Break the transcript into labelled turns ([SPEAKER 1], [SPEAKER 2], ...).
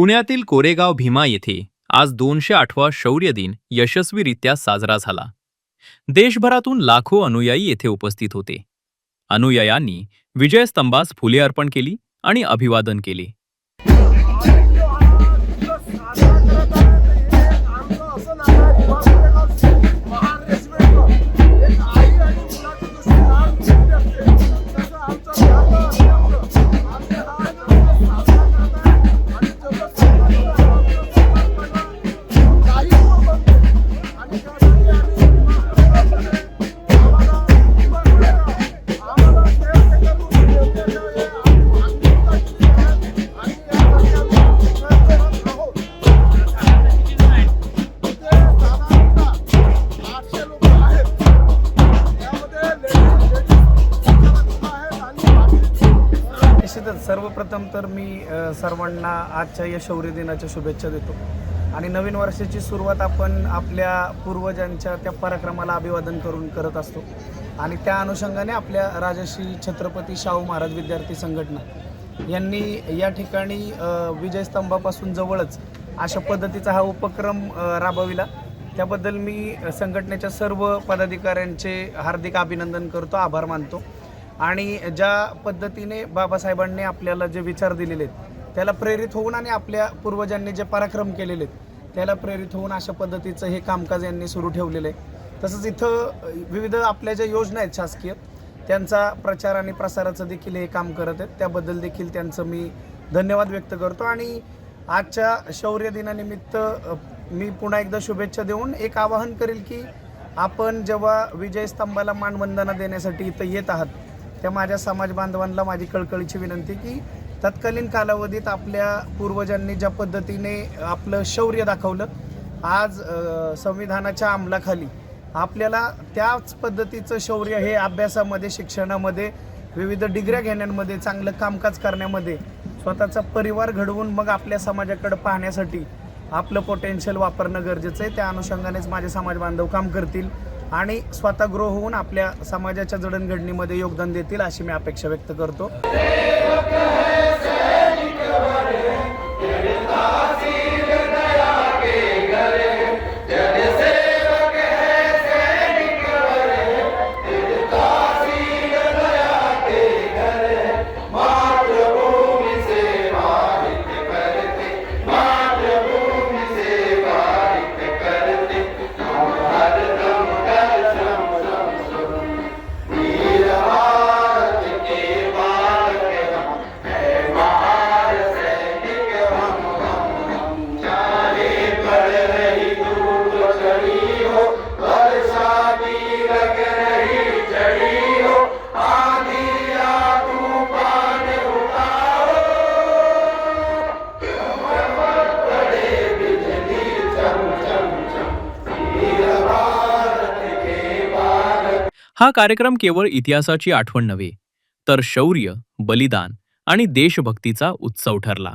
[SPEAKER 1] पुण्यातील कोरेगाव भीमा येथे आज 208वा शौर्य दिन यशस्वीरित्या साजरा झाला. देशभरातून लाखो अनुयायी येथे उपस्थित होते. अनुयायांनी विजयस्तंभास फुले अर्पण केली आणि अभिवादन केले.
[SPEAKER 2] सर्वप्रथम तर मी सर्वांना आजच्या या शौर्य दिनाच्या शुभेच्छा देतो आणि नवीन वर्षाची सुरुवात आपण आपल्या पूर्वजांच्या त्या पराक्रमाला अभिवादन करून करत असतो आणि त्या अनुषंगाने आपल्या राजश्री छत्रपती शाहू महाराज विद्यार्थी संघटना यांनी या ठिकाणी विजयस्तंभापासून जवळच अशा पद्धतीचा हा उपक्रम राबविला. त्याबद्दल मी संघटनेच्या सर्व पदाधिकाऱ्यांचे हार्दिक अभिनंदन करतो, आभार मानतो. आणि ज्या पद्धतीने बाबासाहेबांनी आपल्याला जे विचार दिलेले आहेत त्याला प्रेरित होऊन आणि आपल्या पूर्वजांनी जे पराक्रम केलेले आहेत त्याला प्रेरित होऊन अशा पद्धतीचं हे कामकाज यांनी सुरू ठेवलेलं आहे. तसंच इथं विविध आपल्या ज्या योजना आहेत शासकीय त्यांचा प्रचार आणि प्रसाराचं देखील हे काम करत आहेत. त्याबद्दल देखील त्यांचं मी धन्यवाद व्यक्त करतो. आणि आजच्या शौर्य दिनानिमित्त मी पुन्हा एकदा शुभेच्छा देऊन एक आवाहन करेल की आपण जेव्हा विजयस्तंभाला मानवंदना देण्यासाठी इथं येत आहात त्या माझ्या समाज बांधवांना माझी कळकळीची विनंती की तत्कालीन कालावधीत आपल्या पूर्वजांनी ज्या पद्धतीने आपलं शौर्य दाखवलं, आज संविधानाच्या अंमलाखाली आपल्याला त्याच पद्धतीचं शौर्य हे अभ्यासामध्ये, शिक्षणामध्ये, विविध डिग्र्या घेण्यामध्ये, चांगलं कामकाज करण्यामध्ये, स्वतःचा परिवार घडवून मग आपल्या समाजाकडे पाहण्यासाठी आपलं पोटेन्शियल वापरणं गरजेचं आहे. त्या अनुषंगानेच माझे समाज बांधव काम करतील आणि स्वतः ग्रो होऊन आपल्या समाजाच्या जडणघडणीमध्ये योगदान देतील अशी मी अपेक्षा व्यक्त करतो.
[SPEAKER 1] हा कार्यक्रम केवळ इतिहासाची आठवण नव्हे तर शौर्य, बलिदान आणि देशभक्तीचा उत्सव ठरला.